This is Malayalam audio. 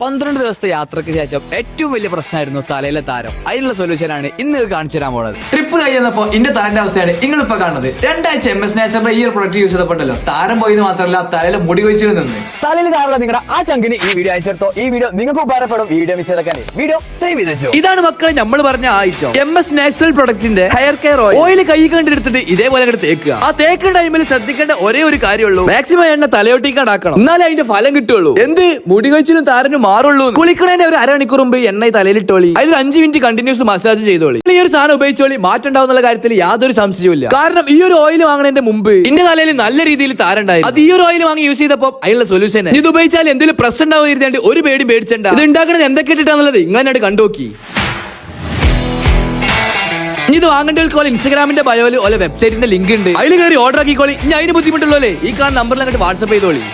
12 ദിവസത്തെ യാത്രയ്ക്ക് ശേഷം ഏറ്റവും വലിയ പ്രശ്നമായിരുന്നു തലയിലെ താരം. അതിനുള്ള സൊല്യൂഷനാണ് ഇന്ന് കാണിച്ചു തരാൻ പോകുന്നത്. ട്രിപ്പ് കഴിയുന്നപ്പോ ഇന്റെ താരന്റെ അവസ്ഥയാണ് നിങ്ങളിപ്പോ കാണുന്നത്. 2 ആഴ്ച MS നാച്ചുറൽ ഈ ഒരു പ്രൊഡക്റ്റ് യൂസ് ചെയ്തപ്പോഴല്ലോ താരം പോയത് മാത്രമല്ല തലയിലെ മുടി കൊഴിച്ചിൽ നിന്ന്. തലയിൽ താരം നിങ്ങളുടെ ആ ചങ്കിന് ഈ വീഡിയോ അയച്ചെടുത്തോ. ഈ വീഡിയോ നിങ്ങൾക്ക് ഉപകാരപ്പെടും. വീഡിയോ മിസ് ചെയ്തേക്കാൻ വീഡിയോ സേവ് ചെയ്ത് വെച്ചോ. ഇതാണ് മക്കളെ നമ്മൾ പറഞ്ഞ ആ ഐറ്റം MS നാച്ചുറൽ പ്രൊഡക്റ്റിന്റെ ഹെയർ കെയർ ഓയിൽ കൈ കണ്ടെടുത്തിട്ട് ഇതേപോലെ അങ്ങോട്ട് തേക്കുക. ആ തേക്കുന്ന ടൈമിൽ ശ്രദ്ധിക്കേണ്ട ഒരേ ഒരു കാര്യമുള്ളൂ, മാക്സിമം എണ്ണ തലയോട്ടിക്കാണ്ടാക്കണം, എന്നാലേ അതിന്റെ ഫലം കിട്ടുള്ളൂ. എന്ത് മുടി കൊഴിച്ചിലും താരനും മാറുള്ളൂ. കുളിക്കണേന്റെ ഒരു അരമണിക്കൂർ മുമ്പ് എണ്ണ തലയിലിട്ടോളി, അതിൽ 5 മിനിറ്റ് കണ്ടിന്യൂസ് മസാജ് ചെയ്തോളി. ഈ ഒരു സാധനം ഉപയോഗിച്ചോളി, മാറ്റം ഉണ്ടാവുന്ന കാര്യത്തിൽ യാതൊരു സംശയവും. കാരണം ഈ ഒരു ഓയിൽ വാങ്ങുന്നതിന്റെ മുമ്പ് എന്റെ തലയിൽ നല്ല രീതിയിൽ താരണ്ടായി. അത് ഈ ഒരു ഓയിൽ വാങ്ങി യൂസ് ചെയ്തപ്പോൾ അതിനുള്ള സൊല്യൂഷൻ ഇത് ഉപയോഗിച്ചാൽ എന്തെങ്കിലും പ്രശ്നം ഉണ്ടാവും ഇരുത്തേണ്ടി ഒരു പേടി പേടിച്ചണ്ട. ഇത് ഉണ്ടാക്കുന്നത് എന്തൊക്കെ ഇട്ടിട്ടാന്നുള്ളത് ഇങ്ങനെ കണ്ടുനോക്കി. ഇത് വാങ്ങേണ്ടവർക്ക് ഇൻസ്റ്റാഗ്രാമിന്റെ ബയോയിൽ വെബ്സൈറ്റിന്റെ ലിങ്ക് ഉണ്ട്, അതിൽ കയറി ഓർഡർ ആക്കിക്കോളി. ഇനി അതിന് ബുദ്ധിമുട്ടുള്ളൂ ഈ കാണുന്ന നമ്പറിൽ അങ്ങോട്ട് വാട്സ്ആപ്പ് ചെയ്തോളി.